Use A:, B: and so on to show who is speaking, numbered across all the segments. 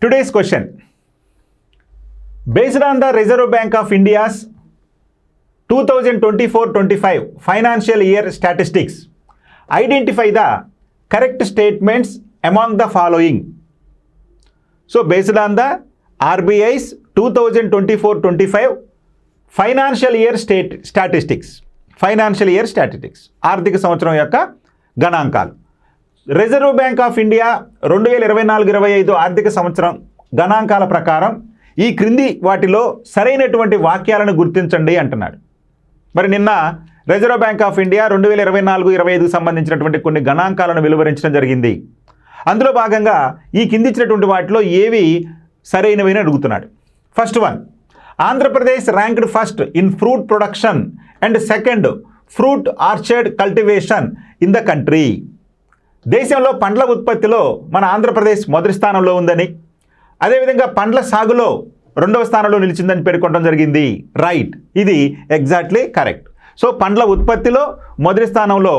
A: Today's question. Based on the Reserve Bank of India's 2024-25 financial year statistics, identify the correct statements among the following. So based on the RBI's 2024-25 financial year statistics, ఆర్థిక సంవత్సరం యొక్క గణాంకాలు. Reserve Bank of India 2024-25 ఆర్థిక సంవత్సరం గణాంకాల ప్రకారం ఈ క్రింది వాటిలో సరైనటువంటి వాక్యాలను గుర్తించండి అంటున్నాడు. మరి నిన్న రిజర్వ్ బ్యాంక్ ఆఫ్ ఇండియా 2024-25 సంబంధించినటువంటి కొన్ని గణాంకాలను వెలువరించడం జరిగింది. అందులో భాగంగా ఈ కింది ఇచ్చినటువంటి వాటిలో ఏవి సరైనవి అని అడుగుతున్నాడు. First one, Andhra Pradesh ranked first in fruit production and second fruit orchard cultivation in the country. దేశంలో పండ్ల ఉత్పత్తిలో మన ఆంధ్రప్రదేశ్ మొదటి స్థానంలో ఉందని, అదేవిధంగా పండ్ల సాగులో రెండవ స్థానంలో నిలిచిందని పేర్కొనడం జరిగింది. రైట్, ఇది ఎగ్జాక్ట్లీ కరెక్ట్. సో పండ్ల ఉత్పత్తిలో మొదటి స్థానంలో,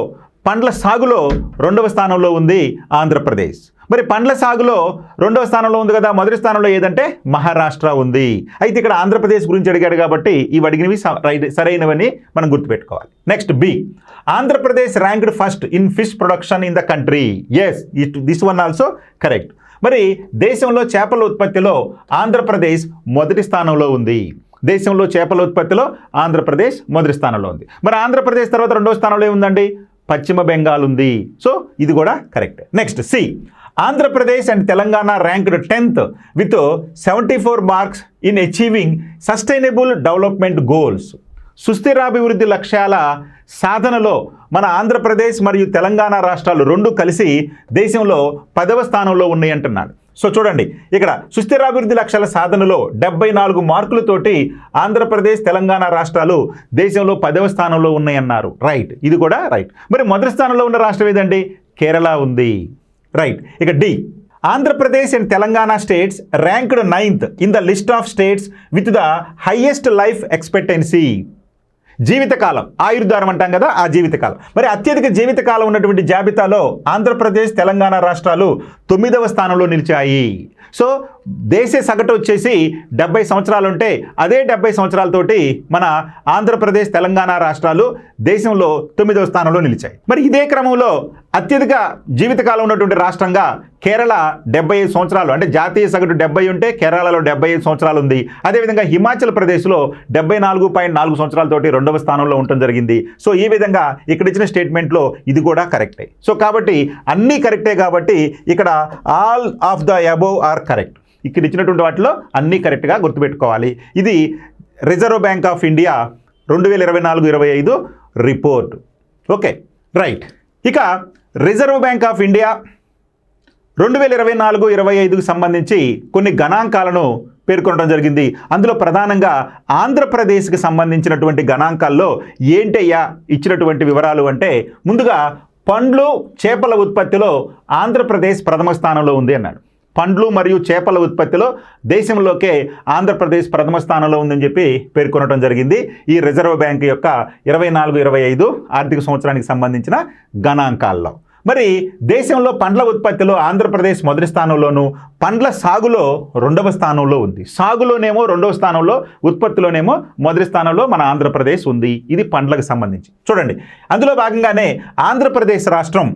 A: పండ్ల సాగులో రెండవ స్థానంలో ఉంది ఆంధ్రప్రదేశ్. మరి పండ్ల సాగులో రెండవ స్థానంలో ఉంది కదా, మొదటి స్థానంలో ఏదంటే మహారాష్ట్ర ఉంది. అయితే ఇక్కడ ఆంధ్రప్రదేశ్ గురించి అడిగాడు కాబట్టి ఇవి అడిగినవి సరైనవని మనం గుర్తుపెట్టుకోవాలి. Next B, Andhra Pradesh ranked first in fish production in the country. Yes, this one also correct. మరి దేశంలో చేపల ఉత్పత్తిలో ఆంధ్రప్రదేశ్ మొదటి స్థానంలో ఉంది. దేశంలో చేపల ఉత్పత్తిలో ఆంధ్రప్రదేశ్ మొదటి స్థానంలో ఉంది. మరి ఆంధ్రప్రదేశ్ తర్వాత రెండవ స్థానంలో ఏముందండి? పశ్చిమ బెంగాల్ ఉంది. సో ఇది కూడా correct. Next C, Andhra Pradesh and Telangana ranked 10th with 74 marks in achieving sustainable development goals. సుస్థిరాభివృద్ధి లక్ష్యాల సాధనలో మన ఆంధ్రప్రదేశ్ మరియు తెలంగాణ రాష్ట్రాలు రెండు కలిసి దేశంలో 10వ స్థానంలో ఉన్నాయి అంటున్నాడు. సో చూడండి, ఇక్కడ సుస్థిరాభివృద్ధి లక్ష్యాల సాధనలో 74 మార్కులతోటి ఆంధ్రప్రదేశ్ తెలంగాణ రాష్ట్రాలు దేశంలో 10వ స్థానంలో ఉన్నాయన్నారు. రైట్, ఇది కూడా రైట్. మరి మొదటి స్థానంలో ఉన్న రాష్ట్రం ఏదండి? కేరళ ఉంది. రైట్. ఇక D, Andhra Pradesh and Telangana states ranked 9th in the list of states with the highest life expectancy. జీవితకాలం, ఆయుర్దారం అంటాం కదా, ఆ జీవితకాలం. మరి అత్యధిక జీవితకాలం ఉన్నటువంటి జాబితాలో ఆంధ్రప్రదేశ్ తెలంగాణ రాష్ట్రాలు 9వ స్థానంలో నిలిచాయి. సో దేశ సగటు వచ్చేసి 70 సంవత్సరాలు ఉంటే అదే 70 సంవత్సరాలతోటి మన ఆంధ్రప్రదేశ్ తెలంగాణ రాష్ట్రాలు దేశంలో 9వ స్థానంలో నిలిచాయి. మరి ఇదే క్రమంలో అత్యధిక జీవితకాలం ఉన్నటువంటి రాష్ట్రంగా కేరళ 75 సంవత్సరాలు, అంటే జాతీయ సగటు 70 ఉంటే కేరళలో 75 సంవత్సరాలు ఉంది. అదేవిధంగా హిమాచల్ ప్రదేశ్లో 74.4 సంవత్సరాలతోటి 2వ స్థానంలో ఉండటం జరిగింది. సో ఈ విధంగా ఇక్కడ ఇచ్చిన స్టేట్మెంట్లో ఇది కూడా కరెక్టే. సో కాబట్టి అన్నీ కరెక్టే కాబట్టి ఇక్కడ all of the above are correct. ఇక్కడ ఇచ్చినటువంటి వాటిలో అన్నీ కరెక్ట్గా గుర్తుపెట్టుకోవాలి. ఇది Reserve Bank of India 2024-25 report. Okay, right. ఇక రిజర్వ్ బ్యాంక్ ఆఫ్ ఇండియా 2024-25కు సంబంధించి కొన్ని గణాంకాలను పేర్కొనడం జరిగింది. అందులో ప్రధానంగా ఆంధ్రప్రదేశ్కి సంబంధించినటువంటి గణాంకాల్లో ఏంటయ్యా ఇచ్చినటువంటి వివరాలు అంటే, ముందుగా పండ్లు చేపల ఉత్పత్తిలో ఆంధ్రప్రదేశ్ ప్రథమ స్థానంలో ఉంది అన్నాడు. పండ్లు మరియు చేపల ఉత్పత్తిలో దేశంలోకే ఆంధ్రప్రదేశ్ ప్రథమ స్థానంలో ఉందని చెప్పి పేర్కొనడం జరిగింది ఈ రిజర్వ్ బ్యాంక్ యొక్క 24-25 ఆర్థిక సంవత్సరానికి సంబంధించిన గణాంకాల్లో. మరి దేశంలో పండ్ల ఉత్పత్తిలో ఆంధ్రప్రదేశ్ మొదటి స్థానంలోను, పండ్ల సాగులో 2వ స్థానంలో ఉంది. సాగులోనేమో 2వ స్థానంలో, ఉత్పత్తిలోనేమో మొదటి స్థానంలో మన ఆంధ్రప్రదేశ్ ఉంది. ఇది పండ్లకు సంబంధించి. చూడండి, అందులో భాగంగానే ఆంధ్రప్రదేశ్ రాష్ట్రం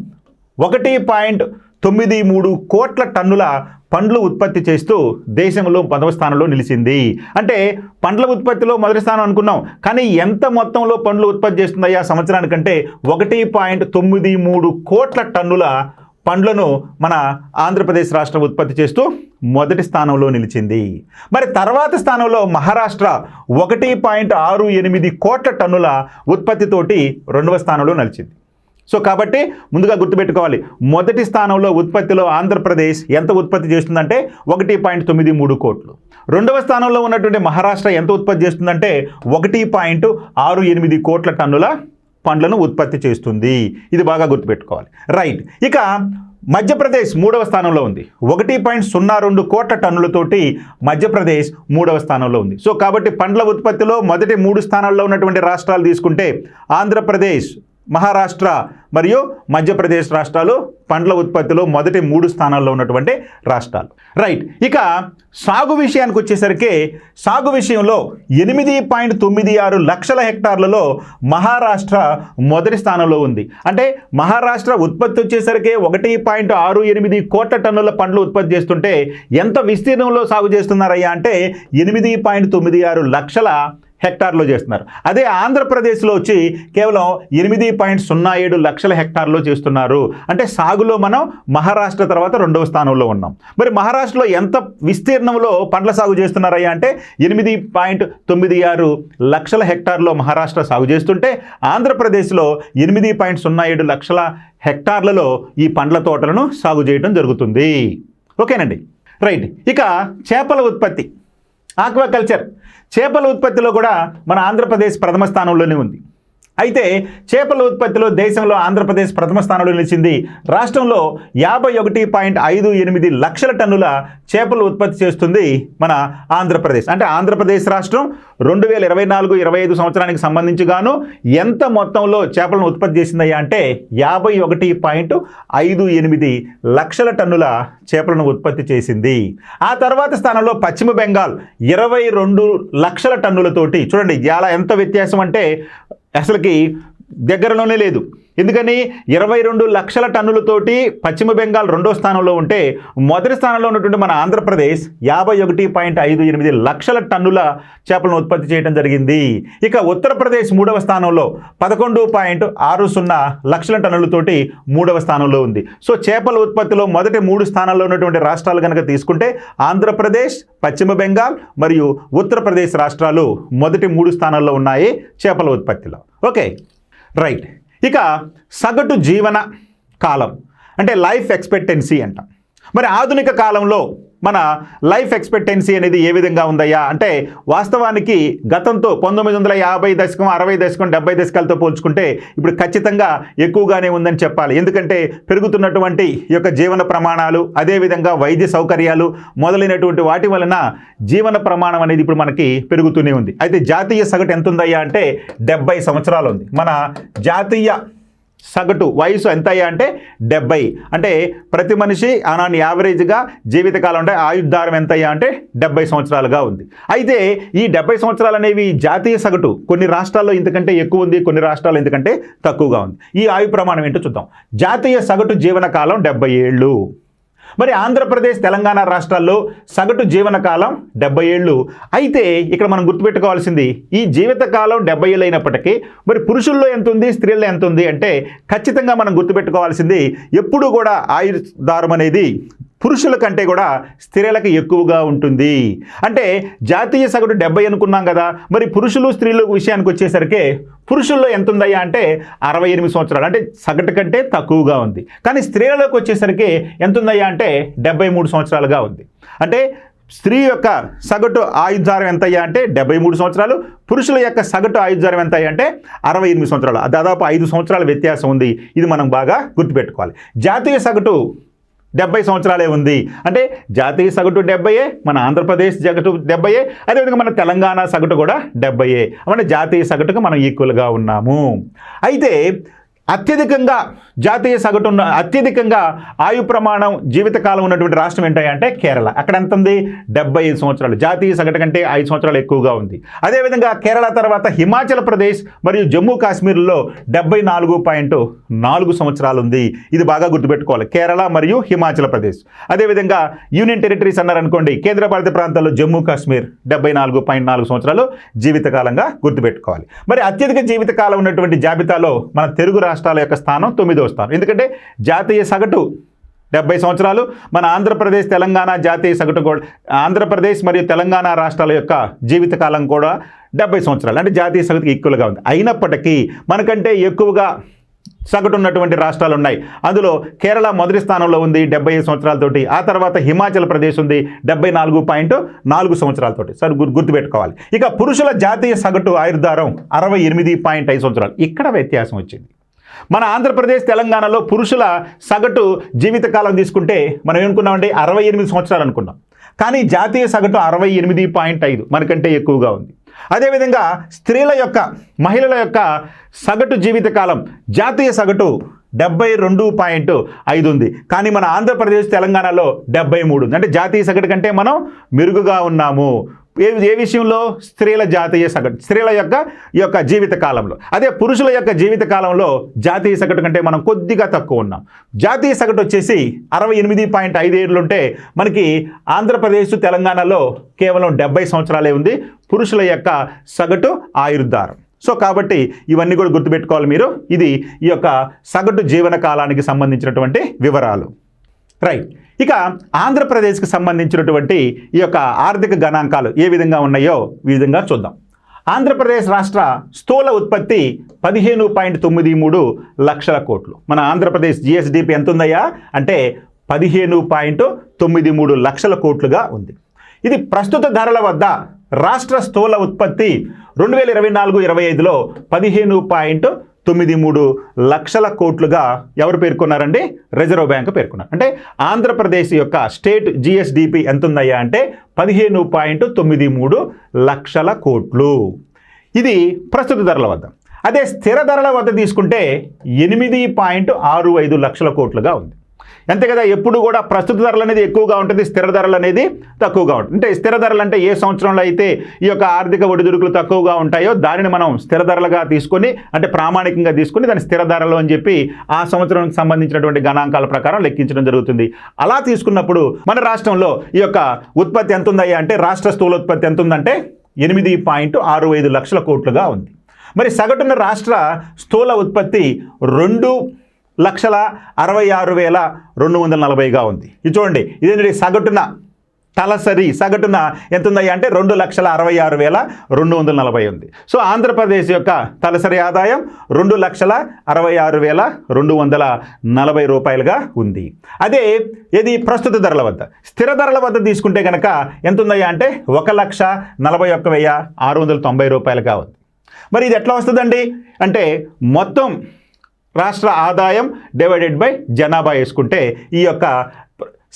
A: 1.93 కోట్ల టన్నుల పండ్లు ఉత్పత్తి చేస్తూ దేశంలో 10వ స్థానంలో నిలిచింది. అంటే పండ్ల ఉత్పత్తిలో మొదటి స్థానం అనుకున్నాం, కానీ ఎంత మొత్తంలో పండ్లు ఉత్పత్తి చేస్తుందయ్యా సంవత్సరానికంటే 1.93 కోట్ల టన్నుల పండ్లను మన ఆంధ్రప్రదేశ్ రాష్ట్రం ఉత్పత్తి చేస్తూ మొదటి స్థానంలో నిలిచింది. మరి తర్వాత స్థానంలో మహారాష్ట్ర 1.68 కోట్ల టన్నుల ఉత్పత్తితోటి 2వ స్థానంలో నిలిచింది. సో కాబట్టి ముందుగా గుర్తుపెట్టుకోవాలి, మొదటి స్థానంలో ఉత్పత్తిలో ఆంధ్రప్రదేశ్ ఎంత ఉత్పత్తి చేస్తుందంటే 1.93 కోట్లు. 2వ స్థానంలో ఉన్నటువంటి మహారాష్ట్ర ఎంత ఉత్పత్తి చేస్తుందంటే 1.68 కోట్ల టన్నుల పండ్లను ఉత్పత్తి చేస్తుంది. ఇది బాగా గుర్తుపెట్టుకోవాలి. రైట్. ఇక మధ్యప్రదేశ్ 3వ స్థానంలో ఉంది. 1.02 కోట్ల టన్నులతోటి మధ్యప్రదేశ్ 3వ స్థానంలో ఉంది. సో కాబట్టి పండ్ల ఉత్పత్తిలో మొదటి 3 స్థానాల్లో ఉన్నటువంటి రాష్ట్రాలు తీసుకుంటే ఆంధ్రప్రదేశ్ మహారాష్ట్ర మరియు మధ్యప్రదేశ్ రాష్ట్రాలు పండ్ల ఉత్పత్తిలో మొదటి 3 స్థానాల్లో ఉన్నటువంటి రాష్ట్రాలు. రైట్. ఇక సాగు విషయానికి వచ్చేసరికి సాగు విషయంలో 8.96 లక్షల హెక్టార్లలో మహారాష్ట్ర మొదటి స్థానంలో ఉంది. అంటే మహారాష్ట్ర ఉత్పత్తి వచ్చేసరికి 1.68 కోట్ల టన్నుల పండ్లు ఉత్పత్తి చేస్తుంటే ఎంత విస్తీర్ణంలో సాగు చేస్తున్నారయ్యా అంటే 8.96 లక్షల హెక్టార్లో చేస్తున్నారు. అదే ఆంధ్రప్రదేశ్లో వచ్చి కేవలం 8.07 లక్షల హెక్టార్లో చేస్తున్నారు. అంటే సాగులో మనం మహారాష్ట్ర తర్వాత 2వ స్థానంలో ఉన్నాం. మరి మహారాష్ట్రలో ఎంత విస్తీర్ణంలో పండ్ల సాగు చేస్తున్నారయ్యా అంటే 8.96 లక్షల హెక్టార్లో మహారాష్ట్ర సాగు చేస్తుంటే ఆంధ్రప్రదేశ్లో 8.07 లక్షల హెక్టార్లలో ఈ పండ్ల తోటలను సాగు చేయడం జరుగుతుంది. ఓకేనండి. రైట్. ఇక చేపల ఉత్పత్తి, ఆక్వాకల్చర్, చేపల ఉత్పత్తిలో కూడా మన ఆంధ్రప్రదేశ్ ప్రథమ స్థానంలోనే ఉంది. అయితే చేపల ఉత్పత్తిలో దేశంలో ఆంధ్రప్రదేశ్ ప్రథమ స్థానంలో నిలిచింది. రాష్ట్రంలో 51.58 లక్షల టన్నుల చేపలు ఉత్పత్తి చేస్తుంది మన ఆంధ్రప్రదేశ్. అంటే ఆంధ్రప్రదేశ్ రాష్ట్రం 2024-25 సంవత్సరానికి సంబంధించి గాను ఎంత మొత్తంలో చేపలను ఉత్పత్తి చేసిందయ్యా అంటే 51.58 లక్షల టన్నుల చేపలను ఉత్పత్తి చేసింది. ఆ తర్వాత స్థానంలో పశ్చిమ బెంగాల్ 22 లక్షల టన్నులతోటి, చూడండి చాలా ఎంత వ్యత్యాసం అంటే అసలుకి దగ్గరలోనే లేదు. ఎందుకని 22 లక్షల టన్నులతోటి పశ్చిమ బెంగాల్ 2వ స్థానంలో ఉంటే మొదటి స్థానంలో ఉన్నటువంటి మన ఆంధ్రప్రదేశ్ 51.58 లక్షల టన్నుల చేపలను ఉత్పత్తి చేయడం జరిగింది. ఇక ఉత్తరప్రదేశ్ 3వ స్థానంలో 11.60 లక్షల టన్నులతోటి 3వ స్థానంలో ఉంది. సో చేపల ఉత్పత్తిలో మొదటి 3 స్థానాల్లో ఉన్నటువంటి రాష్ట్రాలు కనుక తీసుకుంటే ఆంధ్రప్రదేశ్, పశ్చిమ బెంగాల్ మరియు ఉత్తరప్రదేశ్ రాష్ట్రాలు మొదటి 3 స్థానాల్లో ఉన్నాయి చేపల ఉత్పత్తిలో. ఓకే. రైట్. ఇక సగటు జీవన కాలం అంటే లైఫ్ ఎక్స్పెక్టెన్సీ అంటాం. మరి ఆధునిక కాలంలో మన లైఫ్ ఎక్స్పెక్టెన్సీ అనేది ఏ విధంగా ఉందయ్యా అంటే వాస్తవానికి గతంతో 1950 దశకం, 60 దశకం, 70 దశకాలతో పోల్చుకుంటే ఇప్పుడు ఖచ్చితంగా ఎక్కువగానే ఉందని చెప్పాలి. ఎందుకంటే పెరుగుతున్నటువంటి ఈ యొక్క జీవన ప్రమాణాలు, అదేవిధంగా వైద్య సౌకర్యాలు మొదలైనటువంటి వాటి వలన జీవన ప్రమాణం అనేది ఇప్పుడు మనకి పెరుగుతూనే ఉంది. అయితే జాతీయ సగటు ఎంత ఉందయ్యా అంటే 70 సంవత్సరాలు ఉంది. మన జాతీయ సగటు వయసు ఎంత అయ్యా అంటే 70. అంటే ప్రతి మనిషి అనాన్ని యావరేజ్గా జీవితకాలం అంటే ఆయుర్దారం ఎంత అయ్యా అంటే 70 సంవత్సరాలుగా ఉంది. అయితే ఈ 70 సంవత్సరాలు అనేవి జాతీయ సగటు. కొన్ని రాష్ట్రాల్లో ఇంతకంటే ఎక్కువ ఉంది, కొన్ని రాష్ట్రాల్లో ఇంతకంటే తక్కువగా ఉంది. ఈ ఆయు ప్రమాణం ఏంటో చూద్దాం. జాతీయ సగటు జీవనకాలం 70 ఏళ్ళు. మరి ఆంధ్రప్రదేశ్, తెలంగాణ రాష్ట్రాల్లో సగటు జీవనకాలం 70 ఏళ్ళు. అయితే ఇక్కడ మనం గుర్తుపెట్టుకోవాల్సింది ఈ జీవితకాలం 70 ఏళ్ళు అయినప్పటికీ మరి పురుషుల్లో ఎంత ఉంది, స్త్రీల్లో ఎంత ఉంది అంటే ఖచ్చితంగా మనం గుర్తుపెట్టుకోవాల్సింది ఎప్పుడు కూడా ఆయుర్దారం అనేది పురుషుల కంటే కూడా స్త్రీలకు ఎక్కువగా ఉంటుంది. అంటే జాతీయ సగటు 70 అనుకున్నాం కదా, మరి పురుషులు స్త్రీల విషయానికి వచ్చేసరికి పురుషుల్లో ఎంత ఉందయ్యా అంటే 68 సంవత్సరాలు, అంటే సగటు కంటే తక్కువగా ఉంది. కానీ స్త్రీలకు వచ్చేసరికి ఎంత ఉందయ్యా అంటే 73 సంవత్సరాలుగా ఉంది. అంటే స్త్రీ యొక్క సగటు ఆయుర్దారం ఎంత అయ్యా అంటే 73 సంవత్సరాలు, పురుషుల యొక్క సగటు ఆయుర్దారం ఎంత అయ్యా అంటే 68 సంవత్సరాలు. దాదాపు 5 సంవత్సరాల వ్యత్యాసం ఉంది. ఇది మనం బాగా గుర్తుపెట్టుకోవాలి. జాతీయ సగటు 70 సంవత్సరాలే ఉంది. అంటే జాతీయ సగటు 70, మన ఆంధ్రప్రదేశ్ సగటు 70, అదేవిధంగా మన తెలంగాణ సగటు కూడా 70. అంటే జాతీయ సగటుకు మనం ఈక్వల్గా ఉన్నాము. అయితే అత్యధికంగా జాతీయ సగటు అత్యధికంగా ఆయు ప్రమాణం జీవితకాలం ఉన్నటువంటి రాష్ట్రం ఏంటంటే కేరళ. అక్కడ ఎంత ఉంది 75 సంవత్సరాలు. జాతీయ సగటు కంటే 5 సంవత్సరాలు ఎక్కువగా ఉంది. అదేవిధంగా కేరళ తర్వాత హిమాచల్ ప్రదేశ్ మరియు జమ్మూ కాశ్మీర్లో 74.4 సంవత్సరాలు ఉంది. ఇది బాగా గుర్తుపెట్టుకోవాలి, కేరళ మరియు హిమాచల్ ప్రదేశ్. అదేవిధంగా యూనియన్ టెరిటరీస్ అన్నారనుకోండి, కేంద్రపాలిత ప్రాంతాల్లో జమ్మూ కాశ్మీర్ 74.4 సంవత్సరాలు జీవితకాలంగా గుర్తుపెట్టుకోవాలి. మరి అత్యధిక జీవితకాలం ఉన్నటువంటి జాబితాలో మన తెలుగు రాష్ట్రాల యొక్క స్థానం 9వ స్థానం. ఎందుకంటే జాతీయ సగటు 70 సంవత్సరాలు, మన ఆంధ్రప్రదేశ్, తెలంగాణ జాతీయ సగటు కూడా, ఆంధ్రప్రదేశ్ మరియు తెలంగాణ రాష్ట్రాల యొక్క జీవితకాలం కూడా 70 సంవత్సరాలు, అంటే జాతీయ సగటుకి ఈక్వల్గా ఉంది. అయినప్పటికీ మనకంటే ఎక్కువగా సగటు ఉన్నటువంటి రాష్ట్రాలు ఉన్నాయి. అందులో కేరళ మొదటి స్థానంలో ఉంది 75 సంవత్సరాలతోటి. ఆ తర్వాత హిమాచల్ ప్రదేశ్ ఉంది 74.4 సంవత్సరాలతోటి. సార్ గుర్తుపెట్టుకోవాలి. ఇక పురుషుల జాతీయ సగటు ఆయుర్దారం 68.5 సంవత్సరాలు. ఇక్కడ వ్యత్యాసం వచ్చింది. మన ఆంధ్రప్రదేశ్, తెలంగాణలో పురుషుల సగటు జీవితకాలం తీసుకుంటే మనం ఏమనుకున్నామంటే 68 సంవత్సరాలు అనుకున్నాం. కానీ జాతీయ సగటు 68.5 మనకంటే ఎక్కువగా ఉంది. అదేవిధంగా మహిళల యొక్క సగటు జీవితకాలం జాతీయ సగటు 72.5 ఉంది. కానీ మన ఆంధ్రప్రదేశ్ తెలంగాణలో 73 ఉంది. అంటే జాతీయ సగటు కంటే మనం మెరుగుగా ఉన్నాము. ఏ విషయంలో? స్త్రీల జాతీయ సగటు, స్త్రీల యొక్క జీవిత కాలంలో. అదే పురుషుల యొక్క జీవిత కాలంలో జాతీయ సగటు కంటే మనం కొద్దిగా తక్కువ ఉన్నాం. జాతీయ సగటు వచ్చేసి 68.57 ఉంటే మనకి ఆంధ్రప్రదేశ్ తెలంగాణలో కేవలం 70 సంవత్సరాలే ఉంది పురుషుల యొక్క సగటు ఆయుర్దారం. సో కాబట్టి ఇవన్నీ కూడా గుర్తుపెట్టుకోవాలి మీరు. ఇది ఈ యొక్క సగటు జీవన కాలానికి సంబంధించినటువంటి వివరాలు. రైట్. ఇక ఆంధ్రప్రదేశ్కి సంబంధించినటువంటి ఈ యొక్క ఆర్థిక గణాంకాలు ఏ విధంగా ఉన్నాయో ఈ విధంగా చూద్దాం. ఆంధ్రప్రదేశ్ రాష్ట్ర స్థూల ఉత్పత్తి 15.93 లక్షల కోట్లు. మన ఆంధ్రప్రదేశ్ జిఎస్డిపి ఎంత ఉందయ్యా అంటే 15.93 లక్షల కోట్లుగా ఉంది. ఇది ప్రస్తుత ధరల వద్ద రాష్ట్ర స్థూల ఉత్పత్తి 2024-25లో 15.93 లక్షల కోట్లుగా ఎవరు పేర్కొన్నారండి? రిజర్వ్ బ్యాంక్ పేర్కొన్నారు. అంటే ఆంధ్రప్రదేశ్ యొక్క స్టేట్ జిఎస్డిపి ఎంత ఉందయ్యా అంటే 15.93 లక్షల కోట్లు. ఇది ప్రస్తుత ధరల వద్ద. అదే స్థిర ధరల వద్ద తీసుకుంటే 8.65 లక్షల కోట్లుగా ఉంది. అంతే కదా, ఎప్పుడు కూడా ప్రస్తుత ధరలు అనేది ఎక్కువగా ఉంటుంది, స్థిర ధరలు అనేది తక్కువగా ఉంటుంది. అంటే స్థిర ధరలు అంటే ఏ సంవత్సరంలో అయితే ఈ యొక్క ఆర్థిక ఒడిదుడుకులు తక్కువగా ఉంటాయో దానిని మనం స్థిర ధరలుగా తీసుకొని, అంటే ప్రామాణికంగా తీసుకొని దాని స్థిర ధరలు అని చెప్పి ఆ సంవత్సరానికి సంబంధించినటువంటి గణాంకాల ప్రకారం లెక్కించడం జరుగుతుంది. అలా తీసుకున్నప్పుడు మన రాష్ట్రంలో ఈ యొక్క ఉత్పత్తి ఎంత ఉందయ్యా అంటే రాష్ట్ర స్థూల ఉత్పత్తి ఎంత ఉందంటే 8.65 లక్షల కోట్లుగా ఉంది. మరి సగటున రాష్ట్ర స్థూల ఉత్పత్తి 2,66,240గా ఉంది. ఇది చూడండి, ఇదేంటి సగటున తలసరి సగటున ఎంత ఉందయ్యా అంటే 2,66,240 ఉంది. సో ఆంధ్రప్రదేశ్ యొక్క తలసరి ఆదాయం 2,66,240 రూపాయలుగా ఉంది. అదే ఇది ప్రస్తుత ధరల వద్ద. స్థిర ధరల వద్ద తీసుకుంటే కనుక ఎంత ఉందయ్యా అంటే 1,41,690 రూపాయలుగా ఉంది. మరి ఇది ఎట్లా వస్తుందండి అంటే మొత్తం రాష్ట్ర ఆదాయం డివైడెడ్ బై జనాభా వేసుకుంటే ఈ యొక్క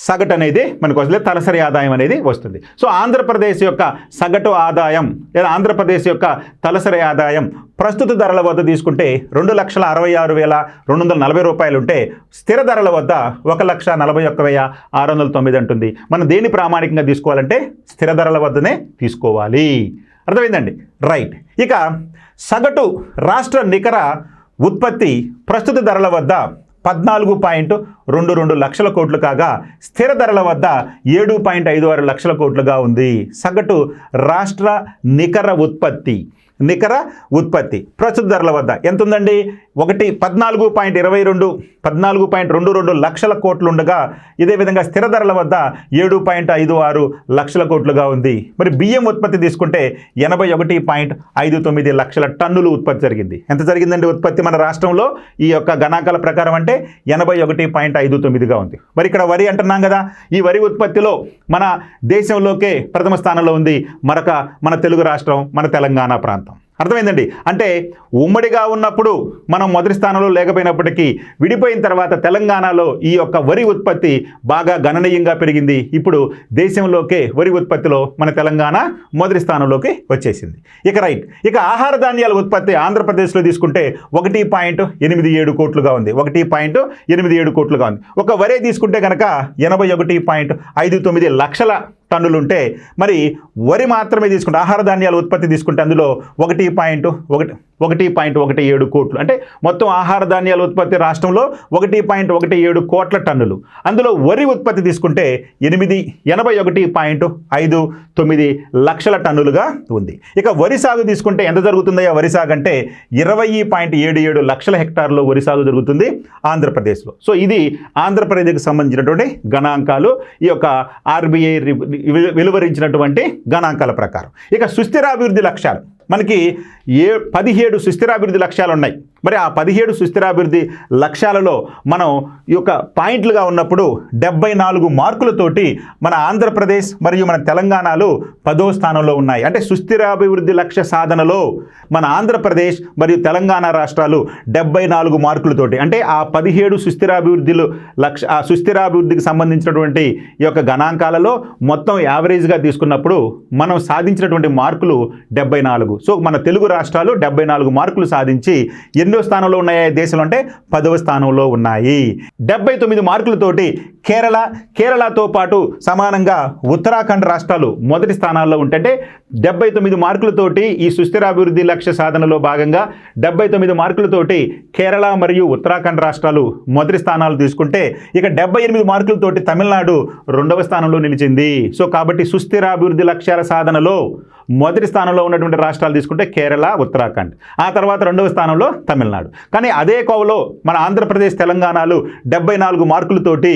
A: సగటు అనేది మనకు వస్తుంది, తలసరి ఆదాయం అనేది వస్తుంది. సో ఆంధ్రప్రదేశ్ యొక్క సగటు ఆదాయం లేదా ఆంధ్రప్రదేశ్ యొక్క తలసరి ఆదాయం ప్రస్తుత ధరల వద్ద తీసుకుంటే 2,66,240 రూపాయలు ఉంటే స్థిర ధరల వద్ద 1,41,690 ఉంటుంది. మనం దేని ప్రామాణికంగా తీసుకోవాలంటే స్థిర ధరల వద్దనే తీసుకోవాలి. అర్థమైందండి? రైట్. ఇక సగటు రాష్ట్ర నికర ఉత్పత్తి ప్రస్తుత ధరల వద్ద 14.22 లక్షల కోట్లు కాగా స్థిర ధరల వద్ద 7.56 లక్షల కోట్లుగా ఉంది. సగటు రాష్ట్ర నికర ఉత్పత్తి ప్రస్తుత ధరల వద్ద ఎంత ఉందండి? 14.22 లక్షల కోట్లు ఉండగా ఇదే విధంగా స్థిర ధరల వద్ద 7.56 లక్షల కోట్లుగా ఉంది. మరి బియ్యం ఉత్పత్తి తీసుకుంటే 81.59 లక్షల టన్నులు ఉత్పత్తి జరిగింది. ఎంత జరిగిందండి ఉత్పత్తి మన రాష్ట్రంలో ఈ యొక్క గణాంకాల ప్రకారం అంటే 81.59గా ఉంది. మరి ఇక్కడ వరి అంటున్నాం కదా, ఈ వరి ఉత్పత్తిలో మన దేశంలోకే ప్రథమ స్థానంలో ఉంది మన తెలుగు రాష్ట్రం, మన తెలంగాణ ప్రాంతం. అర్థమైందండి? అంటే ఉమ్మడిగా ఉన్నప్పుడు మనం మొదటి స్థానంలో లేకపోయినప్పటికీ విడిపోయిన తర్వాత తెలంగాణలో ఈ యొక్క వరి ఉత్పత్తి బాగా గణనీయంగా పెరిగింది. ఇప్పుడు దేశంలోకే వరి ఉత్పత్తిలో మన తెలంగాణ మొదటి స్థానంలోకి వచ్చేసింది. ఇక ఆహార ధాన్యాల ఉత్పత్తి ఆంధ్రప్రదేశ్లో తీసుకుంటే 1.87 కోట్లుగా ఉంది. 1.87 కోట్లుగా ఉంది. ఒక వరి తీసుకుంటే కనుక 81.59 లక్షల టన్నులు ఉంటే మరి వరి మాత్రమే తీసుకుంటే ఆహార ధాన్యాల ఉత్పత్తి తీసుకుంటే అందులో 1.17 కోట్లు. అంటే మొత్తం ఆహార ధాన్యాల ఉత్పత్తి రాష్ట్రంలో 1.17 కోట్ల టన్నులు. అందులో వరి ఉత్పత్తి తీసుకుంటే 81.59 లక్షల టన్నులుగా ఉంది. ఇక వరి సాగు తీసుకుంటే ఎంత జరుగుతుందో వరి సాగు అంటే 20.77 లక్షల హెక్టార్లో వరి సాగు జరుగుతుంది ఆంధ్రప్రదేశ్లో. సో ఇది ఆంధ్రప్రదేశ్కి సంబంధించినటువంటి గణాంకాలు, ఈ యొక్క ఆర్బీఐ వెలువరించినటువంటి గణాంకాల ప్రకారం. ఇక సుస్థిరాభివృద్ధి లక్ష్యాలు మనకి 17 సుస్థిరాభివృద్ధి లక్ష్యాలు ఉన్నాయి. మరి ఆ 17 సుస్థిరాభివృద్ధి లక్ష్యాలలో మనం ఈ యొక్క పాయింట్లుగా ఉన్నప్పుడు 74 మార్కులతోటి మన ఆంధ్రప్రదేశ్ మరియు మన తెలంగాణలో 10వ స్థానంలో ఉన్నాయి. అంటే సుస్థిరాభివృద్ధి లక్ష్య సాధనలో మన ఆంధ్రప్రదేశ్ మరియు తెలంగాణ రాష్ట్రాలు 74 మార్కులతోటి, అంటే ఆ 17 సుస్థిరాభివృద్ధికి సంబంధించినటువంటి ఈ యొక్క గణాంకాలలో మొత్తం యావరేజ్గా తీసుకున్నప్పుడు మనం సాధించినటువంటి మార్కులు 74. సో మన తెలుగు రాష్ట్రాలు 74 మార్కులు సాధించి ఎన్నో స్థానంలో ఉన్నాయి దేశంలో అంటే 10వ స్థానంలో ఉన్నాయి. 79 మార్కులతోటి కేరళతో పాటు సమానంగా ఉత్తరాఖండ్ రాష్ట్రాలు మొదటి స్థానాల్లో ఉంటే 79 మార్కులతోటి ఈ సుస్థిరాభివృద్ధి లక్ష్య సాధనలో భాగంగా 79 మార్కులతోటి కేరళ మరియు ఉత్తరాఖండ్ రాష్ట్రాలు మొదటి స్థానాలు తీసుకుంటే ఇక 78 మార్కులతోటి తమిళనాడు 2వ స్థానంలో నిలిచింది. సో కాబట్టి సుస్థిరాభివృద్ధి లక్ష్యాల సాధనలో మొదటి స్థానంలో ఉన్నటువంటి రాష్ట్రాలు తీసుకుంటే కేరళ, ఉత్తరాఖండ్, ఆ తర్వాత 2వ స్థానంలో తమిళనాడు. కానీ అదే కోవలో మన ఆంధ్రప్రదేశ్, తెలంగాణలు 74 మార్కులతోటి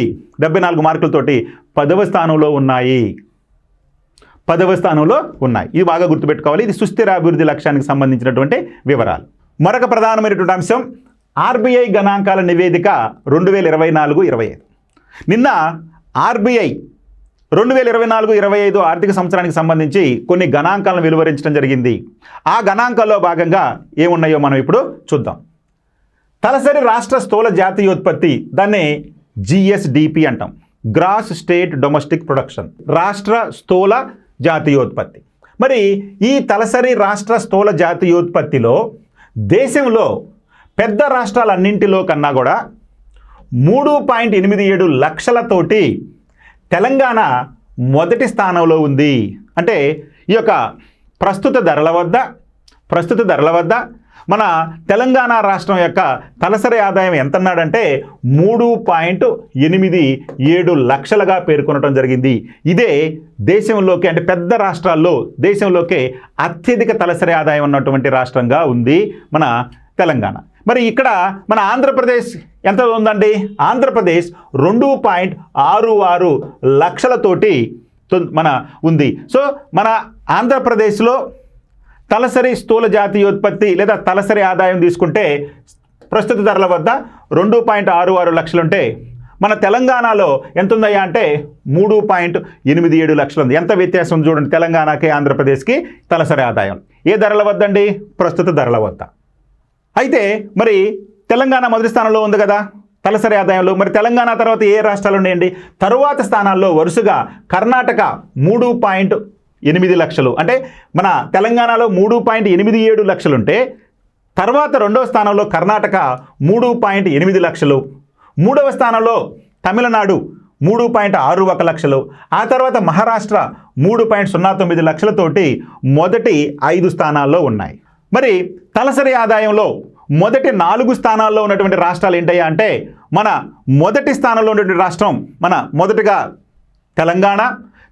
A: 10వ స్థానంలో ఉన్నాయి. 10వ స్థానంలో ఉన్నాయి. ఇది బాగా గుర్తుపెట్టుకోవాలి. ఇది సుస్థిరాభివృద్ధి లక్ష్యానికి సంబంధించినటువంటి వివరాలు. మరొక ప్రధానమైనటువంటి అంశం ఆర్బీఐ గణాంకాల నివేదిక 2024-25. నిన్న ఆర్బీఐ 2024-25 ఆర్థిక సంవత్సరానికి సంబంధించి కొన్ని గణాంకాలను వెలువరించడం జరిగింది. ఆ గణాంకాల్లో భాగంగా ఏమున్నాయో మనం ఇప్పుడు చూద్దాం. తలసరి రాష్ట్ర స్థూల జాతీయోత్పత్తి, దాన్ని జిఎస్డిపి అంటాం, గ్రాస్ స్టేట్ డొమెస్టిక్ ప్రొడక్షన్, రాష్ట్ర స్థూల జాతీయోత్పత్తి. మరి ఈ తలసరి రాష్ట్ర స్థూల జాతీయోత్పత్తిలో దేశంలో పెద్ద రాష్ట్రాలన్నింటిలో కన్నా కూడా 3.87 లక్షలతోటి తెలంగాణ మొదటి స్థానంలో ఉంది. అంటే ఈ యొక్క ప్రస్తుత ధరల వద్ద మన తెలంగాణ రాష్ట్రం యొక్క తలసరి ఆదాయం ఎంత అన్నాడంటే 3.87 లక్షలుగా పేర్కొనడం జరిగింది. ఇదే దేశంలోకి, అంటే పెద్ద రాష్ట్రాల్లో దేశంలోకే అత్యధిక తలసరి ఆదాయం ఉన్నటువంటి రాష్ట్రంగా ఉంది మన తెలంగాణ. మరి ఇక్కడ మన ఆంధ్రప్రదేశ్ ఎంత ఉందండి? ఆంధ్రప్రదేశ్ 2.66 లక్షలతోటి మన ఉంది. సో మన ఆంధ్రప్రదేశ్లో తలసరి స్థూల జాతీయోత్పత్తి లేదా తలసరి ఆదాయం తీసుకుంటే ప్రస్తుత ధరల వద్ద 2.66 లక్షలుంటే మన తెలంగాణలో ఎంత ఉందయ్యా అంటే 3.87 లక్షలు ఉంది. ఎంత వ్యత్యాసం చూడండి తెలంగాణకి ఆంధ్రప్రదేశ్కి తలసరి ఆదాయం. ఏ ధరల వద్ద అండి? ప్రస్తుత ధరల వద్ద. అయితే మరి తెలంగాణ మొదటి స్థానంలో ఉంది కదా తలసరి ఆదాయంలో. మరి తెలంగాణ తర్వాత ఏ రాష్ట్రాలు ఉన్నాయండి? తరువాత స్థానాల్లో వరుసగా కర్ణాటక 3.8 లక్షలు, అంటే మన తెలంగాణలో 3.87 లక్షలుంటే తర్వాత 2వ స్థానంలో కర్ణాటక 3.8 లక్షలు, 3వ స్థానంలో తమిళనాడు 3.61 లక్షలు, ఆ తర్వాత మహారాష్ట్ర 3.09 లక్షలతోటి మొదటి 5 స్థానాల్లో ఉన్నాయి. మరి తలసరి ఆదాయంలో మొదటి 4 స్థానాల్లో ఉన్నటువంటి రాష్ట్రాలు ఏంటయ్యా అంటే మన మొదటి స్థానంలో ఉన్నటువంటి రాష్ట్రం మన మొదటిగా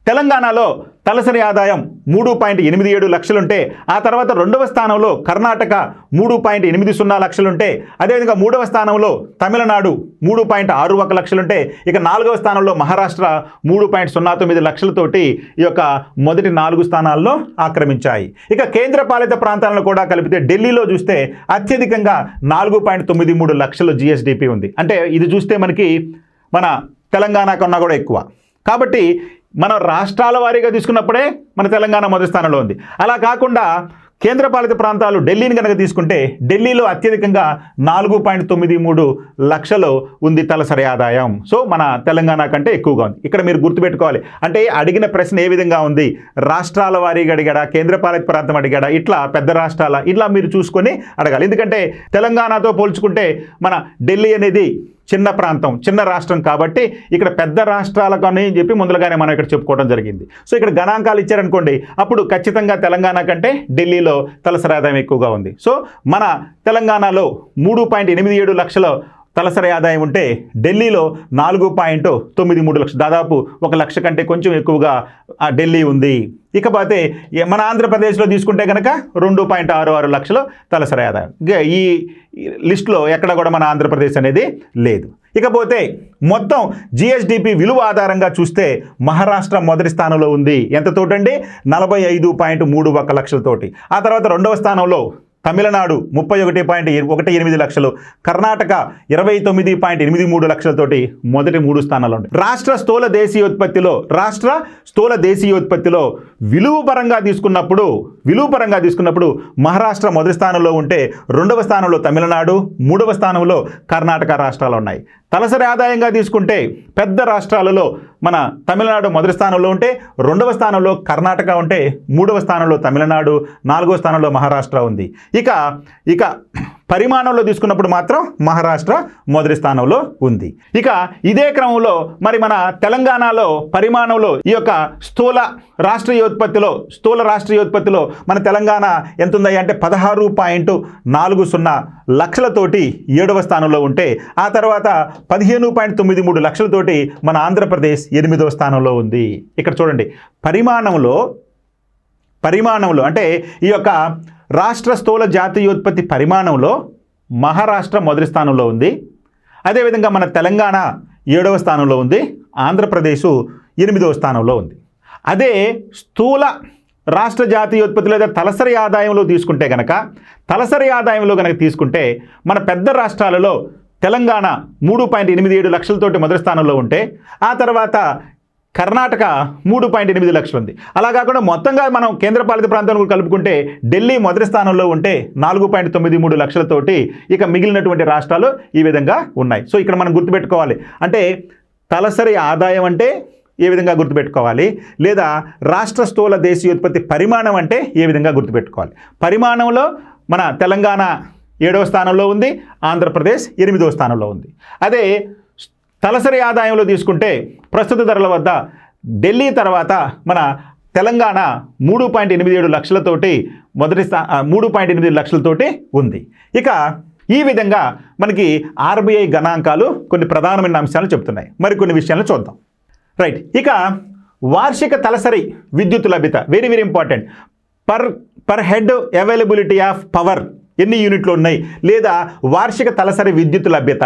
A: తెలంగాణలో తలసరి ఆదాయం 3.87 లక్షలుంటే ఆ తర్వాత 2వ స్థానంలో కర్ణాటక 3.80 లక్షలుంటే అదేవిధంగా 3వ స్థానంలో తమిళనాడు 3.61 లక్షలుంటే ఇక 4వ స్థానంలో మహారాష్ట్ర 3.09 లక్షలతోటి ఈ యొక్క మొదటి 4 స్థానాల్లో ఆక్రమించాయి. ఇక కేంద్రపాలిత ప్రాంతాలను కూడా కలిపితే ఢిల్లీలో చూస్తే అత్యధికంగా 4.93 లక్షలు జిఎస్డిపి ఉంది. అంటే ఇది చూస్తే మనకి మన తెలంగాణ కన్నా కూడా ఎక్కువ. కాబట్టి మన రాష్ట్రాల వారీగా తీసుకున్నప్పుడే మన తెలంగాణ మొదటి స్థానంలో ఉంది. అలా కాకుండా కేంద్రపాలిత ప్రాంతాలు ఢిల్లీని కనుక తీసుకుంటే ఢిల్లీలో అత్యధికంగా 4.93 లక్షలు ఉంది తలసరి ఆదాయం. సో మన తెలంగాణ కంటే ఎక్కువగా ఉంది. ఇక్కడ మీరు గుర్తుపెట్టుకోవాలి. అంటే అడిగిన ప్రశ్న ఏ విధంగా ఉంది? రాష్ట్రాల వారీగా అడిగాడా, కేంద్రపాలిత ప్రాంతం అడిగాడా, ఇట్లా పెద్ద రాష్ట్రాల, ఇట్లా మీరు చూసుకొని అడగాలి. ఎందుకంటే తెలంగాణతో పోల్చుకుంటే మన ఢిల్లీ అనేది చిన్న ప్రాంతం, చిన్న రాష్ట్రం కాబట్టి ఇక్కడ పెద్ద రాష్ట్రాలకు అని చెప్పి ముందుగానే మనం ఇక్కడ చెప్పుకోవడం జరిగింది. సో ఇక్కడ గణాంకాలు ఇచ్చారనుకోండి, అప్పుడు ఖచ్చితంగా తెలంగాణ కంటే ఢిల్లీలో తలసరి ఆదాయం ఎక్కువగా ఉంది. సో మన తెలంగాణలో 3.87 లక్షల తలసరి ఆదాయం ఉంటే ఢిల్లీలో 4.93 లక్షలు, దాదాపు 1 లక్ష కంటే కొంచెం ఎక్కువగా ఢిల్లీ ఉంది. ఇకపోతే మన ఆంధ్రప్రదేశ్లో తీసుకుంటే కనుక 2.66 లక్షలు తలసరి ఆదాయం. ఈ లిస్టులో ఎక్కడ కూడా మన ఆంధ్రప్రదేశ్ అనేది లేదు. ఇకపోతే మొత్తం జిఎస్డిపి విలువ ఆధారంగా చూస్తే మహారాష్ట్ర మొదటి స్థానంలో ఉంది. ఎంతతోటండి? 45.31 లక్షలతోటి. ఆ తర్వాత 2వ స్థానంలో తమిళనాడు 31.18 లక్షలు, కర్ణాటక 29.83 లక్షలతోటి మొదటి 3 స్థానాల్లో ఉంది. రాష్ట్ర స్థూల దేశీయోత్పత్తిలో విలువ పరంగా తీసుకున్నప్పుడు మహారాష్ట్ర మొదటి స్థానంలో ఉంటే 2వ స్థానంలో తమిళనాడు, 3వ స్థానంలో కర్ణాటక రాష్ట్రాలు ఉన్నాయి. తలసరి ఆదాయంగా తీసుకుంటే పెద్ద రాష్ట్రాలలో మన తమిళనాడు మొదటి స్థానంలో ఉంటే 2వ స్థానంలో కర్ణాటక ఉంటే 3వ స్థానంలో తమిళనాడు, 4వ స్థానంలో మహారాష్ట్ర ఉంది. ఇక పరిమాణంలో తీసుకున్నప్పుడు మాత్రం మహారాష్ట్ర మొదటి స్థానంలో ఉంది. ఇక ఇదే క్రమంలో మరి మన తెలంగాణలో పరిమాణంలో ఈ యొక్క స్థూల రాష్ట్రీయోత్పత్తిలో మన తెలంగాణ ఎంత ఉంది అంటే 16.40 లక్షలతోటి 7వ స్థానంలో ఉంటే ఆ తర్వాత 15.93 లక్షలతోటి మన ఆంధ్రప్రదేశ్ 8వ స్థానంలో ఉంది. ఇక్కడ చూడండి పరిమాణంలో అంటే ఈ యొక్క రాష్ట్ర స్థూల జాతీయోత్పత్తి పరిమాణంలో మహారాష్ట్ర మొదటి స్థానంలో ఉంది. అదేవిధంగా మన తెలంగాణ 7వ స్థానంలో ఉంది, ఆంధ్రప్రదేశ్ 8వ స్థానంలో ఉంది. అదే స్థూల రాష్ట్ర జాతీయోత్పత్తి లేదా తలసరి ఆదాయంలో తీసుకుంటే మన పెద్ద రాష్ట్రాలలో తెలంగాణ 3.87 లక్షలతోటి మొదటి స్థానంలో ఉంటే ఆ తర్వాత కర్ణాటక 3.8 లక్షలు ఉంది. అలా కాకుండా మొత్తంగా మనం కేంద్రపాలిత ప్రాంతాలను కలుపుకుంటే ఢిల్లీ మొదటి స్థానంలో ఉంటే 4.93 లక్షలతోటి ఇక మిగిలినటువంటి రాష్ట్రాలు ఈ విధంగా ఉన్నాయి. సో ఇక్కడ మనం గుర్తుపెట్టుకోవాలి అంటే తలసరి ఆదాయం అంటే ఏ విధంగా గుర్తుపెట్టుకోవాలి, లేదా రాష్ట్ర స్థూల దేశీయోత్పత్తి పరిమాణం అంటే ఏ విధంగా గుర్తుపెట్టుకోవాలి. పరిమాణంలో మన తెలంగాణ 7వ స్థానంలో ఉంది, ఆంధ్రప్రదేశ్ 8వ స్థానంలో ఉంది. అదే తలసరి ఆదాయంలో తీసుకుంటే ప్రస్తుత ధరల వద్ద ఢిల్లీ తర్వాత మన తెలంగాణ 3.87 లక్షలతోటి 3.8 లక్షలతోటి ఉంది. ఇక ఈ విధంగా మనకి ఆర్బీఐ గణాంకాలు కొన్ని ప్రధానమైన అంశాలు చెప్తున్నాయి. మరికొన్ని విషయాలను చూద్దాం. రైట్, ఇక వార్షిక తలసరి విద్యుత్ లభ్యత very important. Per head availability of power ఎన్ని యూనిట్లు ఉన్నాయి, లేదా వార్షిక తలసరి విద్యుత్ లభ్యత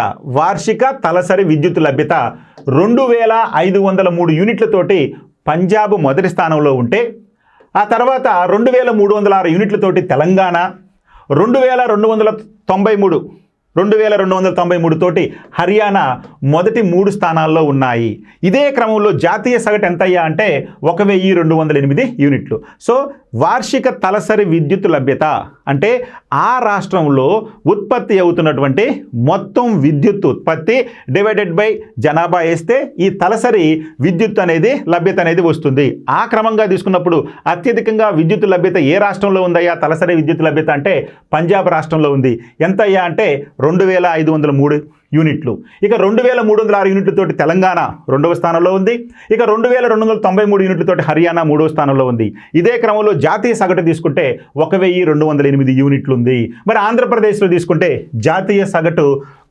A: 2503 యూనిట్లతోటి పంజాబ్ మొదటి స్థానంలో ఉంటే ఆ తర్వాత 2306 యూనిట్లతోటి తెలంగాణ, 2293 తోటి హర్యానా మొదటి 3 స్థానాల్లో ఉన్నాయి. ఇదే క్రమంలో జాతీయ సగటు ఎంత అయ్యా అంటే 1208 యూనిట్లు. సో వార్షిక తలసరి విద్యుత్ లభ్యత అంటే ఆ రాష్ట్రంలో ఉత్పత్తి అవుతున్నటువంటి మొత్తం విద్యుత్ ఉత్పత్తి డివైడెడ్ బై జనాభా వేస్తే ఈ తలసరి విద్యుత్ అనేది లభ్యత అనేది వస్తుంది. ఆ క్రమంగా తీసుకున్నప్పుడు అత్యధికంగా విద్యుత్ లభ్యత ఏ రాష్ట్రంలో ఉందయ్యా తలసరి విద్యుత్ లభ్యత అంటే పంజాబ్ రాష్ట్రంలో ఉంది. ఎంత అయ్యా అంటే 2503 యూనిట్లు. ఇక 2306 యూనిట్లతోటి తెలంగాణ 2వ స్థానంలో ఉంది. ఇక 2293 యూనిట్లతోటి హర్యానా 3వ స్థానంలో ఉంది. ఇదే క్రమంలో జాతీయ సగటు తీసుకుంటే 1208 యూనిట్లు ఉంది. మరి ఆంధ్రప్రదేశ్లో తీసుకుంటే జాతీయ సగటు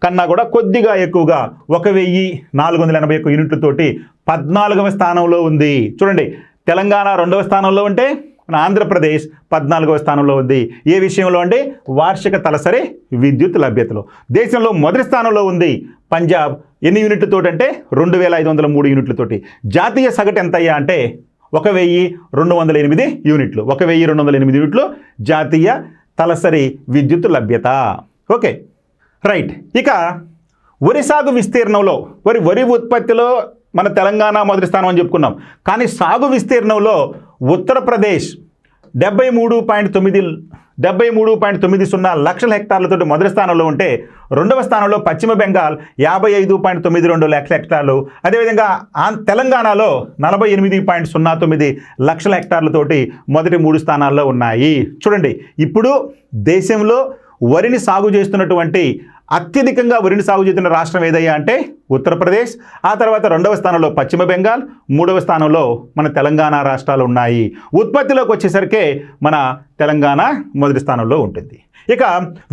A: కన్నా కూడా కొద్దిగా ఎక్కువగా 1481 యూనిట్లతోటి 14వ స్థానంలో ఉంది. చూడండి, తెలంగాణ 2వ స్థానంలో ఉంటే మన ఆంధ్రప్రదేశ్ 14వ స్థానంలో ఉంది. ఏ విషయంలో అంటే వార్షిక తలసరి విద్యుత్ లభ్యతలో. దేశంలో మొదటి స్థానంలో ఉంది పంజాబ్. ఎన్ని యూనిట్లతోటి అంటే 2503 యూనిట్లతోటి. జాతీయ సగటు ఎంత అయ్యా అంటే 1208 యూనిట్లు. 1208 యూనిట్లు జాతీయ తలసరి విద్యుత్ లభ్యత. Okay, right. ఇక వరి సాగు విస్తీర్ణంలో వరి ఉత్పత్తిలో మన తెలంగాణ మొదటి స్థానం అని చెప్పుకున్నాం. కానీ సాగు విస్తీర్ణంలో ఉత్తరప్రదేశ్ 73.90 లక్షల హెక్టార్లతో మొదటి స్థానంలో ఉంటే 2వ స్థానంలో పశ్చిమ బెంగాల్ 55.92 లక్షల హెక్టార్లు. అదేవిధంగా తెలంగాణలో 48.09 లక్షల హెక్టార్లతోటి మొదటి 3 స్థానాల్లో ఉన్నాయి. చూడండి, ఇప్పుడు దేశంలో వరిని సాగు చేస్తున్నటువంటి అత్యధికంగా వరిని సాగు చేస్తున్న రాష్ట్రం ఏదయ్యా అంటే ఉత్తరప్రదేశ్. ఆ తర్వాత 2వ స్థానంలో పశ్చిమ బెంగాల్, 3వ స్థానంలో మన తెలంగాణ రాష్ట్రాలు ఉన్నాయి. ఉత్పత్తిలోకి వచ్చేసరికి మన తెలంగాణ మొదటి స్థానంలో ఉంటుంది. ఇక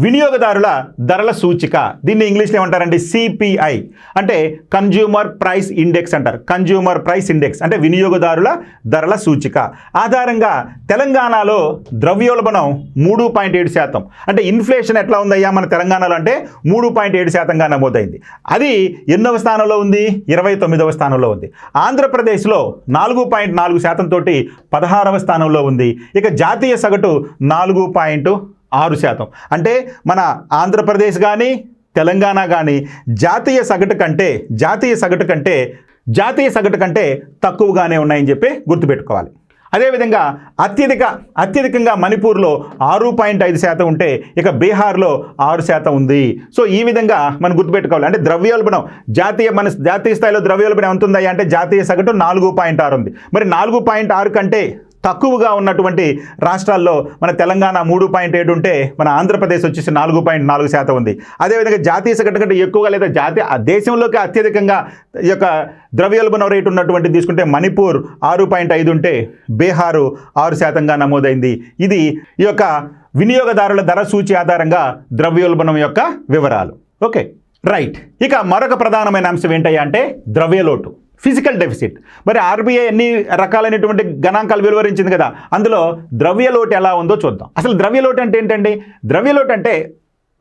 A: వినియోగదారుల ధరల సూచిక, దీన్ని ఇంగ్లీష్లో ఏమంటారంటే సిపిఐ అంటే కన్జ్యూమర్ ప్రైస్ ఇండెక్స్ అంటారు. కన్జ్యూమర్ ప్రైస్ ఇండెక్స్ అంటే వినియోగదారుల ధరల సూచిక ఆధారంగా తెలంగాణలో ద్రవ్యోల్బణం 3.7%. అంటే ఇన్ఫ్లేషన్ ఎట్లా ఉందయ్యా మన తెలంగాణలో అంటే 3.7%గా నమోదైంది. అది ఎన్నవ స్థానంలో ఉంది? 29వ స్థానంలో ఉంది. ఆంధ్రప్రదేశ్లో 4.4% తోటి 16వ స్థానంలో ఉంది. ఇక జాతీయ సగటు 4.6 6%. అంటే మన ఆంధ్రప్రదేశ్ కానీ తెలంగాణ కానీ జాతీయ సగటు కంటే తక్కువగానే ఉన్నాయని చెప్పి గుర్తుపెట్టుకోవాలి. అదేవిధంగా అత్యధికంగా మణిపూర్లో 6.5% ఉంటే ఇక బీహార్లో 6% ఉంది. సో ఈ విధంగా మనం గుర్తుపెట్టుకోవాలి. అంటే ద్రవ్యోల్బణం జాతీయ స్థాయిలో ద్రవ్యోల్బణం ఎంత ఉందా అంటే జాతీయ సగటు 4.6 ఉంది. మరి 4.6 కంటే తక్కువగా ఉన్నటువంటి రాష్ట్రాల్లో మన తెలంగాణ 3.7 ఉంటే మన ఆంధ్రప్రదేశ్ వచ్చేసి 4.4% ఉంది. అదేవిధంగా జాతీయ సగటు కంటే ఎక్కువగా లేదా దేశంలోకి అత్యధికంగా ఈ యొక్క ద్రవ్యోల్బణం రేటు ఉన్నటువంటి తీసుకుంటే మణిపూర్ 6.5 ఉంటే బీహారు 6%గా నమోదైంది. ఇది ఈ యొక్క వినియోగదారుల ధర సూచి ఆధారంగా ద్రవ్యోల్బణం యొక్క వివరాలు. Okay, right. ఇక మరొక ప్రధానమైన అంశం ఏంటయ్యా అంటే ద్రవ్యలోటు, ఫిజికల్ డెఫిసిట్. మరి ఆర్బీఐ ఎన్ని రకాలైనటువంటి గణాంకాలు వెలువరించింది కదా, అందులో ద్రవ్యలోటు ఎలా ఉందో చూద్దాం. అసలు ద్రవ్యలోటు అంటే ఏంటండి? ద్రవ్యలోటు అంటే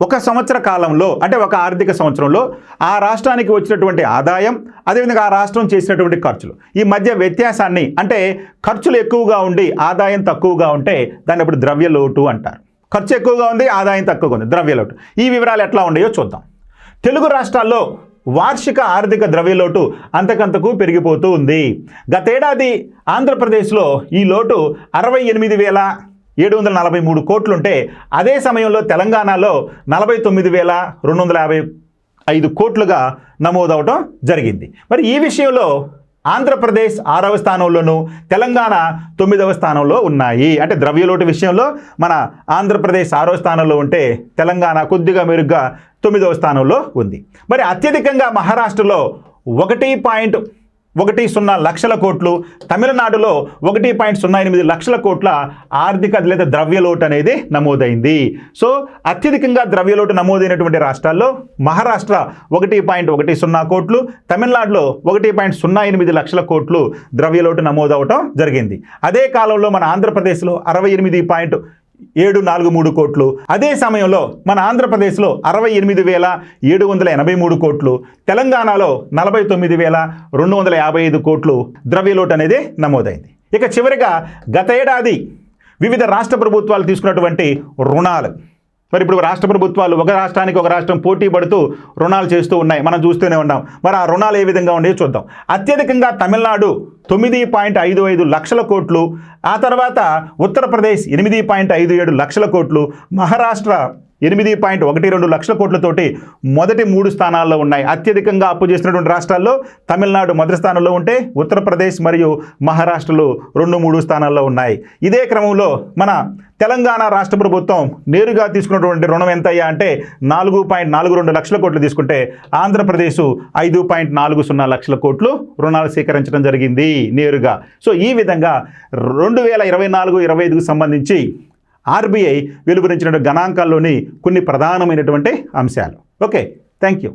A: ఒక సంవత్సర కాలంలో, అంటే ఒక ఆర్థిక సంవత్సరంలో ఆ రాష్ట్రానికి వచ్చినటువంటి ఆదాయం, అదేవిధంగా ఆ రాష్ట్రం చేసినటువంటి ఖర్చులు, ఈ మధ్య వ్యత్యాసాన్ని, అంటే ఖర్చులు ఎక్కువగా ఉండి ఆదాయం తక్కువగా ఉంటే దాన్ని ఇప్పుడు ద్రవ్యలోటు అంటారు. ఖర్చు ఎక్కువగా ఉంది, ఆదాయం తక్కువగా ఉంది, ద్రవ్యలోటు. ఈ వివరాలు ఎట్లా ఉన్నాయో చూద్దాం. తెలుగు రాష్ట్రాల్లో వార్షిక ఆర్థిక ద్రవ్యలోటు అంతకంతకు పెరిగిపోతూ ఉంది. గతేడాది ఆంధ్రప్రదేశ్లో ఈ లోటు 68,743 కోట్లుంటే అదే సమయంలో తెలంగాణలో 49,255 కోట్లుగా నమోదవటం జరిగింది. మరి ఈ విషయంలో ఆంధ్రప్రదేశ్ 6వ స్థానంలోను, తెలంగాణ 9వ స్థానంలో ఉన్నాయి. అంటే ద్రవ్యలోటు విషయంలో మన ఆంధ్రప్రదేశ్ 6వ స్థానంలో ఉంటే తెలంగాణ కొద్దిగా మెరుగ్గా 9వ స్థానంలో ఉంది. మరి అత్యధికంగా మహారాష్ట్రలో 1.10 లక్షల కోట్లు, తమిళనాడులో 1.08 లక్షల కోట్ల ఆర్థిక లేదా ద్రవ్యలోటు అనేది నమోదైంది. సో అత్యధికంగా ద్రవ్యలోటు నమోదైనటువంటి రాష్ట్రాల్లో మహారాష్ట్ర 1.10 కోట్లు, తమిళనాడులో 1.08 లక్షల కోట్లు ద్రవ్యలోటు నమోదవటం జరిగింది. అదే కాలంలో మన ఆంధ్రప్రదేశ్లో 68.743 కోట్లు, అదే సమయంలో మన ఆంధ్రప్రదేశ్లో 68,783 కోట్లు, తెలంగాణలో 49,255 కోట్లు ద్రవ్యలోటు అనేది నమోదైంది. ఇక చివరిగా గత ఏడాది వివిధ రాష్ట్ర ప్రభుత్వాలు తీసుకున్నటువంటి రుణాలు. మరి ఇప్పుడు రాష్ట్ర ప్రభుత్వాలు ఒక రాష్ట్రానికి ఒక రాష్ట్రం పోటీ పడుతూ రుణాలు చేస్తూ ఉన్నాయి, మనం చూస్తూనే ఉన్నాం. మరి ఆ రుణాలు ఏ విధంగా ఉన్నాయో చూద్దాం. అత్యధికంగా తమిళనాడు 9.55 లక్షల కోట్లు, ఆ తర్వాత ఉత్తరప్రదేశ్ 8.57 లక్షల కోట్లు, మహారాష్ట్ర 8.12 లక్షల కోట్లతోటి మొదటి 3 స్థానాల్లో ఉన్నాయి. అత్యధికంగా అప్పు చేసినటువంటి రాష్ట్రాల్లో తమిళనాడు మొదటి స్థానంలో ఉంటే ఉత్తరప్రదేశ్ మరియు మహారాష్ట్రలు 2-3 స్థానాల్లో ఉన్నాయి. ఇదే క్రమంలో మన తెలంగాణ రాష్ట్ర ప్రభుత్వం నేరుగా తీసుకున్నటువంటి రుణం ఎంతయ్యా అంటే 4.42 లక్షల కోట్లు తీసుకుంటే ఆంధ్రప్రదేశ్ 5.40 లక్షల కోట్లు రుణాలు స్వీకరించడం జరిగింది నేరుగా. సో ఈ విధంగా 2024-25కు సంబంధించి ఆర్బీఐ వెలువరించిన గణాంకాల్లోని కొన్ని ప్రధానమైనటువంటి అంశాలు. Okay, thank you.